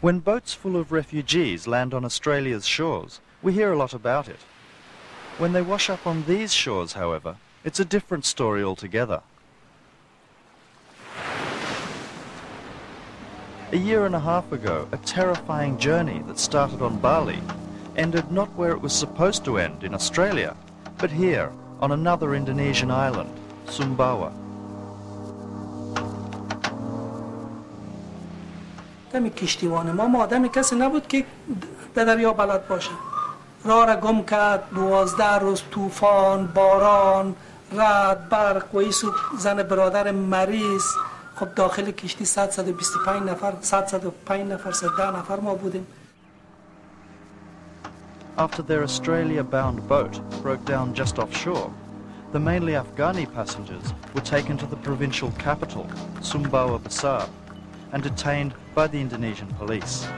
When boats full of refugees land on Australia's shores, we hear a lot about it. When they wash up on these shores, however, it's a different story altogether. A year and a half ago, a terrifying journey that started on Bali ended not where it was supposed to end in Australia, but here, on another Indonesian island, Sumbawa. دمی کشتیوان ما آدمی کسی نبود که به دریا بلد باشه. راه را گم کرد 12 روز طوفان، باران، رعد، برق و ایسو زن برادر مریض. خب داخل کشتی 125 نفر 105 نفر 110 نفر ما بودیم. After their Australia-bound boat broke down just offshore, the mainly Afghani passengers were taken to the provincial capital, Sumbawa Besar, and detained by the Indonesian police.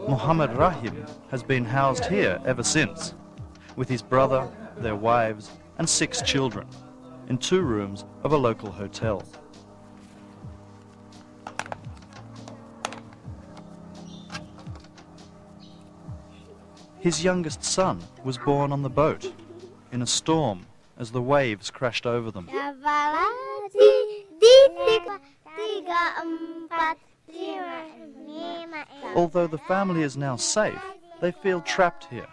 Muhammad Rahim has been housed here ever since, with his brother, their wives, and 6 children, in 2 rooms of a local hotel. His youngest son was born on the boat, in a storm, as the waves crashed over them. Although the family is now safe, they feel trapped here,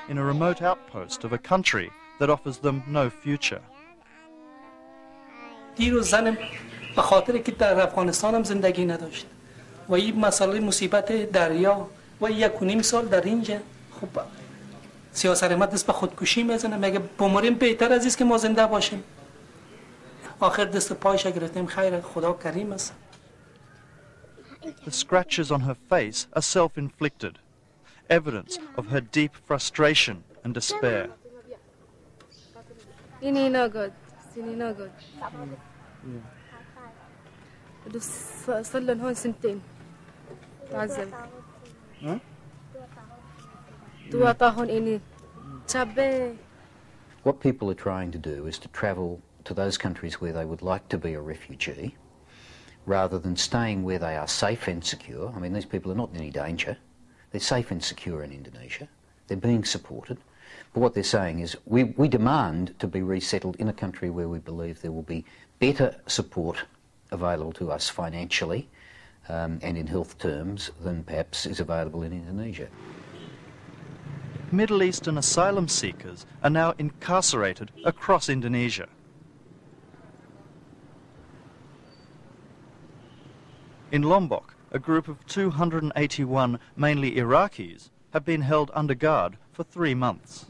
in a remote outpost of a country that offers them no future. دیروز زنم به خاطر که در افغانستان هم زندگی نداشت و این مسئله مصیبت دریا و 1.5 سال در اینجا. خب سیاست امت دست به خودکشی میزنه. مگه بمریم بهتر از است که ما زنده باشیم؟ آخر دست پایش گرفتیم. خیر خدا کریم است. The scratches on her face are self-inflicted, evidence of her deep frustration and despair. Ini no good. Ini no good. صار لهم هون سنتين تعذب. What people are trying to do is to travel to those countries where they would like to be a refugee, rather than staying where they are safe and secure. I mean, these people are not in any danger. They're safe and secure in Indonesia. They're being supported. But what they're saying is we demand to be resettled in a country where we believe there will be better support available to us financially and in health terms than perhaps is available in Indonesia. Middle Eastern asylum seekers are now incarcerated across Indonesia. In Lombok, a group of 281 mainly Iraqis have been held under guard for 3 months.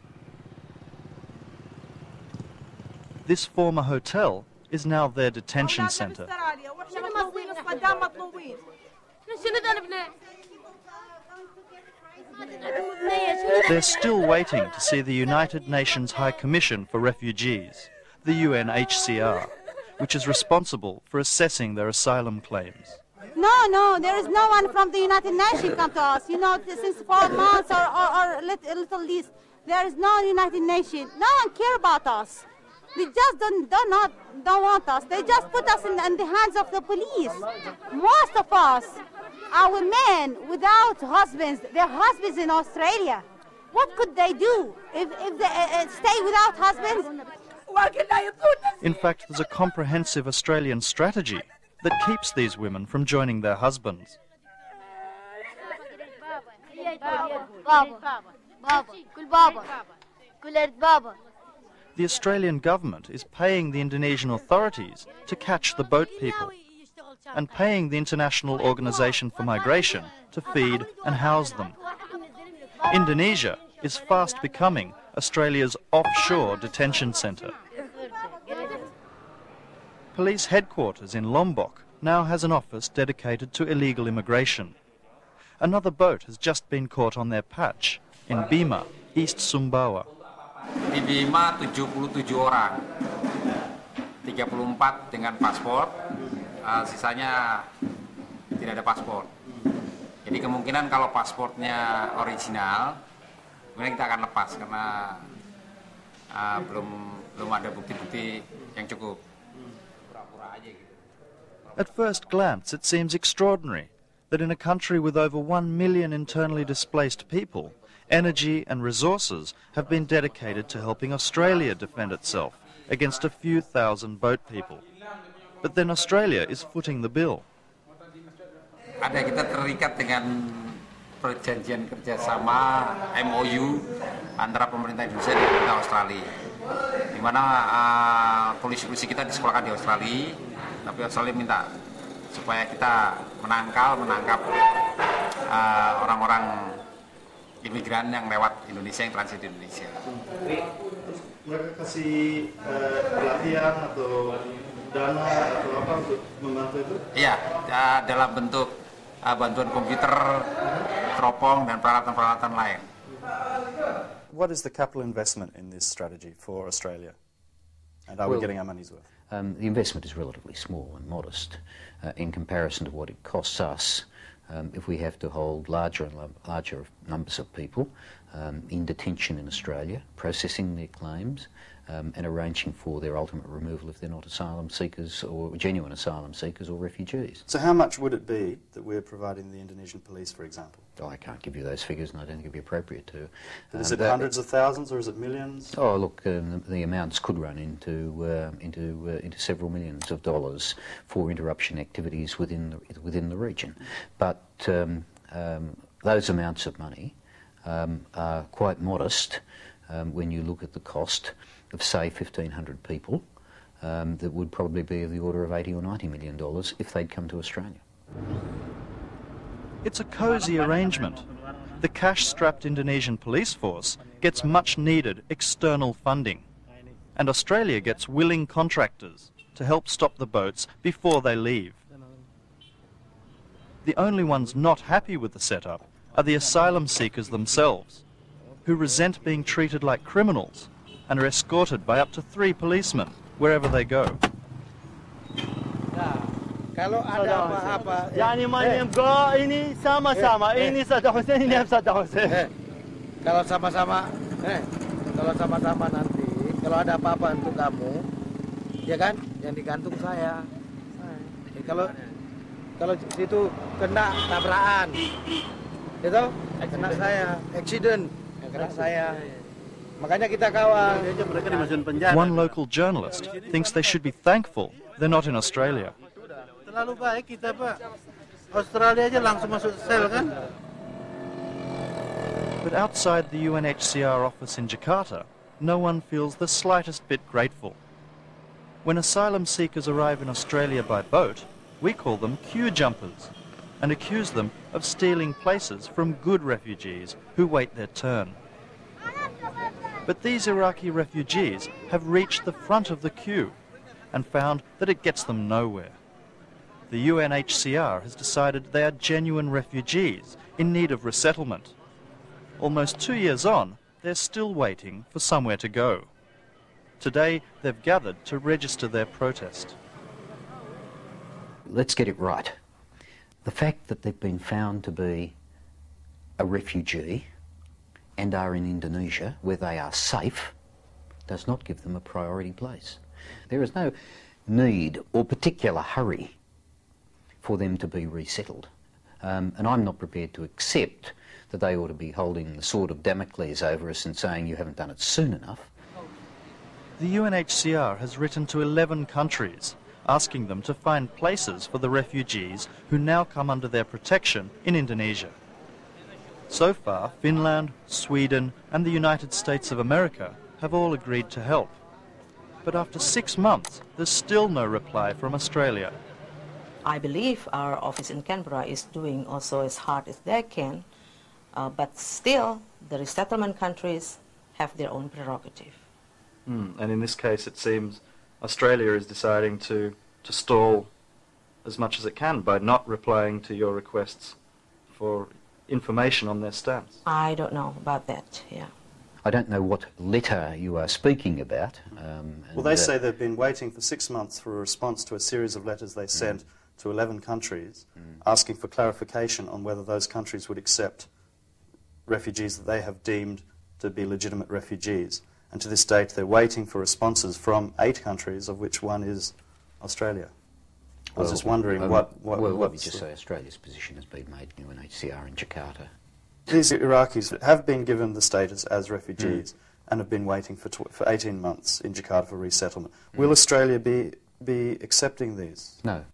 This former hotel is now their detention center. They're still waiting to see the United Nations High Commission for Refugees, the UNHCR, which is responsible for assessing their asylum claims. No, there is no one from the United Nations come to us. You know, since 4 months or a little least, there is no United Nations. No one care about us. They just don't want us. They just put us in the hands of the police. Most of us, our men without husbands, their husbands in Australia. What could they do if they stay without husbands? In fact, there's a comprehensive Australian strategy that keeps these women from joining their husbands. The Australian government is paying the Indonesian authorities to catch the boat people and paying the International Organization for Migration to feed and house them. Indonesia is fast becoming Australia's offshore detention centre. Police headquarters in Lombok now has an office dedicated to illegal immigration. Another boat has just been caught on their patch in Bima, East Sumbawa. Di Bima 77 orang, 34 dengan paspor, sisanya tidak ada paspor. Jadi kemungkinan kalau paspornya original, kemudian kita akan lepas karena belum ada bukti-bukti yang cukup. Pura-pura aja gitu. At first glance, it seems extraordinary that in a country with over 1 million internally displaced people, energy and resources have been dedicated to helping Australia defend itself against a few thousand boat people. But then Australia is footing the bill. Ada kita terikat dengan perjanjian kerjasama MOU antara pemerintah Indonesia dan pemerintah Australia, di mana polisi-polisi kita disekolahkan di Australia, tapi Australia minta supaya kita menangkap orang-orang imigran yang lewat Indonesia, yang transit di Indonesia. Mereka kasih pelatihan atau dana atau apa untuk membantu itu? Iya, dalam bentuk bantuan komputer, teropong, dan peralatan-peralatan lain. What is the capital investment in this strategy for Australia? And are we getting our money's worth? The investment is relatively small and modest in comparison to what it costs us if we have to hold larger and larger numbers of people in detention in Australia, processing their claims and arranging for their ultimate removal if they're not asylum seekers or genuine asylum seekers or refugees. So how much would it be that we're providing the Indonesian police, for example? Oh, I can't give you those figures, and I don't think it'd be appropriate to. Is it hundreds of thousands or is it millions? Oh, look, the amounts could run into several millions of dollars for interruption activities within the region, but those amounts of money are quite modest when you look at the cost of, say, 1,500 people. That would probably be of the order of $80 or $90 million if they'd come to Australia. It's a cosy arrangement. The cash-strapped Indonesian police force gets much-needed external funding, and Australia gets willing contractors to help stop the boats before they leave. The only ones not happy with the setup are the asylum seekers themselves, who resent being treated like criminals and are escorted by up to 3 policemen wherever they go. Kalau ada apa-apa, Journeyman ini sama-sama, ini Saddam Hussein, ini Saddam Hussein. Kalau sama-sama nanti, kalau ada apa-apa untuk kamu, ya kan, yang digantung saya. Kalau situ kena tabrakan, itu kena saya, accident, kena saya. Makanya kita kawal. One local journalist thinks they should be thankful they're not in Australia. Terlalu baik kita, Pak. Australia aja langsung masuk sel kan? But outside the UNHCR office in Jakarta, no one feels the slightest bit grateful. When asylum seekers arrive in Australia by boat, we call them queue jumpers and accuse them of stealing places from good refugees who wait their turn. But these Iraqi refugees have reached the front of the queue and found that it gets them nowhere. The UNHCR has decided they are genuine refugees in need of resettlement. Almost 2 years on, they're still waiting for somewhere to go. Today, they've gathered to register their protest. Let's get it right. The fact that they've been found to be a refugee and are in Indonesia, where they are safe, does not give them a priority place. There is no need or particular hurry for them to be resettled. And I'm not prepared to accept that they ought to be holding the sword of Damocles over us and saying you haven't done it soon enough. The UNHCR has written to 11 countries, asking them to find places for the refugees who now come under their protection in Indonesia. So far, Finland, Sweden and the United States of America have all agreed to help. But after 6 months, there's still no reply from Australia. I believe our office in Canberra is doing also as hard as they can, but still the resettlement countries have their own prerogative. And in this case, it seems Australia is deciding to stall as much as it can by not replying to your requests for information on their stance. I don't know about that, yeah. I don't know what letter you are speaking about. Well, they say they've been waiting for 6 months for a response to a series of letters they sent to 11 countries, asking for clarification on whether those countries would accept refugees that they have deemed to be legitimate refugees. And to this date, they're waiting for responses from 8 countries, of which one is Australia. I was just wondering what we just say Australia's position has been made in UNHCR in Jakarta. These Iraqis have been given the status as refugees and have been waiting for 18 months in Jakarta for resettlement. Will Australia be accepting these? No.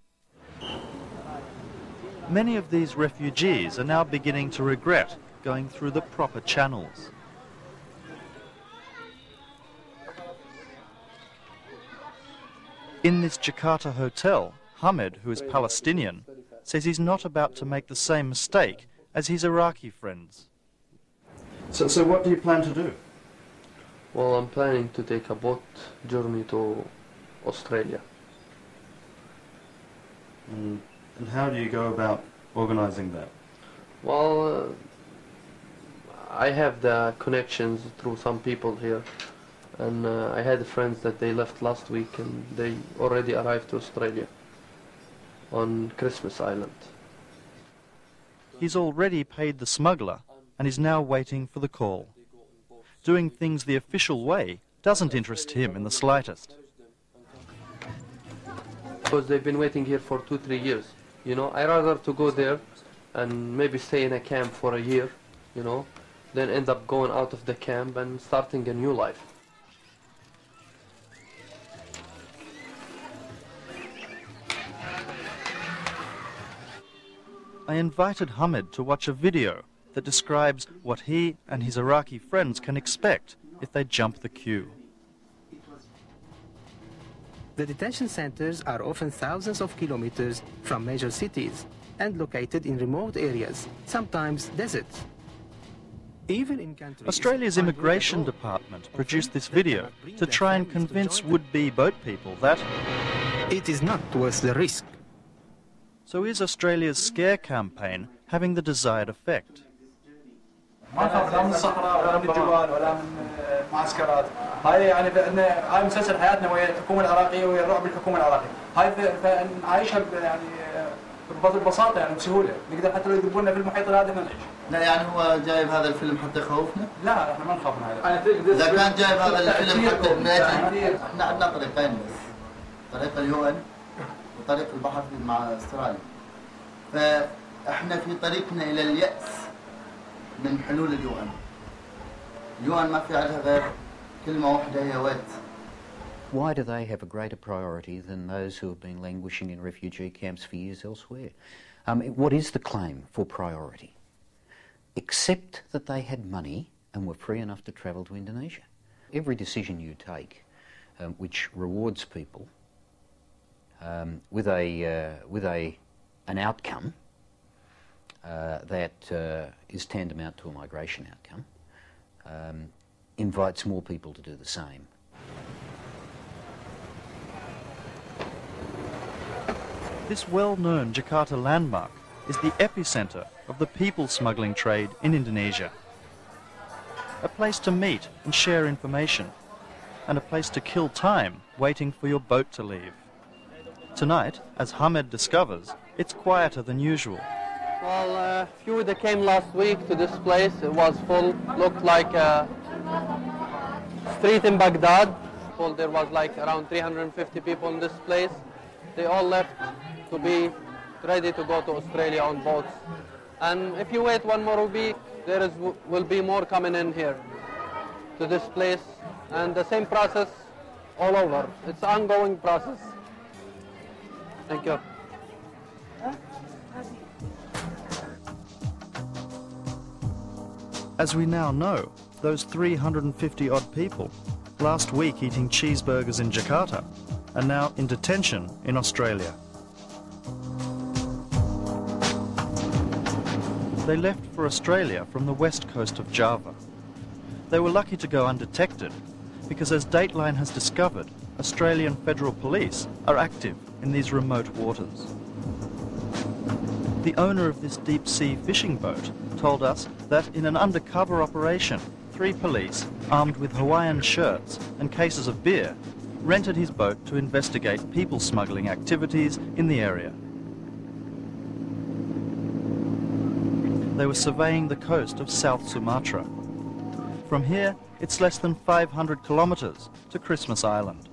Many of these refugees are now beginning to regret going through the proper channels. In this Jakarta hotel, Hamid, who is Palestinian, says he's not about to make the same mistake as his Iraqi friends. So what do you plan to do? Well, I'm planning to take a boat journey to Australia. And how do you go about organising that? Well, I have the connections through some people here, and I had friends that they left last week and they already arrived to Australia on Christmas Island. He's already paid the smuggler and is now waiting for the call. Doing things the official way doesn't interest him in the slightest. Because they've been waiting here for 2-3 years. You know, I'd rather to go there and maybe stay in a camp for a year, you know, than end up going out of the camp and starting a new life. I invited Hamid to watch a video that describes what he and his Iraqi friends can expect if they jump the queue. The detention centers are often thousands of kilometers from major cities and located in remote areas, sometimes deserts. Even in countries... Australia's Immigration Department produced this video to try and convince would-be boat people that it is not worth the risk. So is Australia's scare campaign having the desired effect? ما نخاف لا من الصحراء ولا من الجبال ولا من معسكرات. هاي يعني هاي مسلسل حياتنا ويا الحكومة العراقية ويا الرعب الحكومة العراقية. هاي نعيشها يعني ببساطة يعني بسهولة. نقدر حتى لو يذبونا في المحيط هذا ما نعيش. لا يعني هو جايب هذا الفيلم حتى يخوفنا؟ لا احنا ما نخاف من هذا. إذا كان جايب هذا الفيلم حتى احنا عندنا طريقين بس. طريق اليو ان وطريق البحر مع استراليا. فاحنا في طريقنا إلى اليأس من حلول اليو ان. اليو ان ما في عليها غير كلمة واحدة هي ويت. Why do they have a greater priority than those who have been languishing in refugee camps for years elsewhere? What is the claim for priority? Except that they had money and were free enough to travel to Indonesia. Every decision you take which rewards people with an outcome that is tantamount to a migration outcome invites more people to do the same. This well-known Jakarta landmark is the epicenter of the people smuggling trade in Indonesia. A place to meet and share information, and a place to kill time waiting for your boat to leave. Tonight, as Hamid discovers, it's quieter than usual. Well, few that came last week to this place, it was full, looked like a street in Baghdad. There was like around 350 people in this place. They all left to be ready to go to Australia on boats. And if you wait one more week, will be more coming in here to this place. And the same process all over. It's an ongoing process. Thank you. As we now know, those 350-odd people, last week eating cheeseburgers in Jakarta, are now in detention in Australia. They left for Australia from the west coast of Java. They were lucky to go undetected because, as Dateline has discovered, Australian Federal Police are active in these remote waters. The owner of this deep-sea fishing boat told us that in an undercover operation, 3 police, armed with Hawaiian shirts and cases of beer, rented his boat to investigate people smuggling activities in the area. They were surveying the coast of South Sumatra. From here, it's less than 500 kilometers to Christmas Island.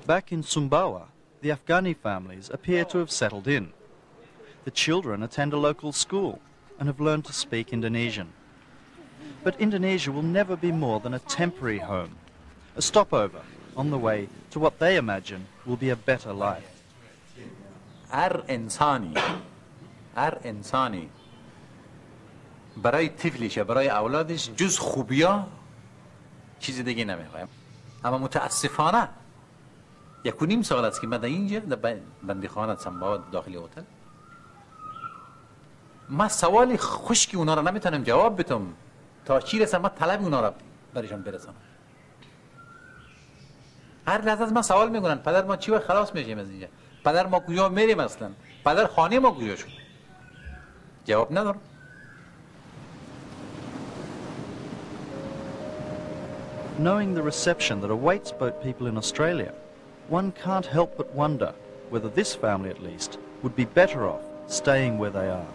Back in Sumbawa, the Afghani families appear to have settled in. The children attend a local school and have learned to speak Indonesian. But Indonesia will never be more than a temporary home, a stopover on the way to what they imagine will be a better life. هر انسانی برای طفلش برای اولادش جز خوبیا چیز دیگه نمیخوایم. اما متاسفانه 1.5 سال است که من در اینجا در بندیخانه سمباوا داخل هتل من سوال خشکی اونا را نمیتونم جواب بدم تا چی رسم من طلب اونا را برایشان برسانم. هر لحظه از من سوال میکنن پدر ما چی وقت خلاص میشیم از اینجا؟ پدر ما کجا میریم اصلا؟ پدر خانه ما کجا شد؟ جواب ندارم. Knowing the reception that awaits boat people in Australia, one can't help but wonder whether this family at least would be better off staying where they are.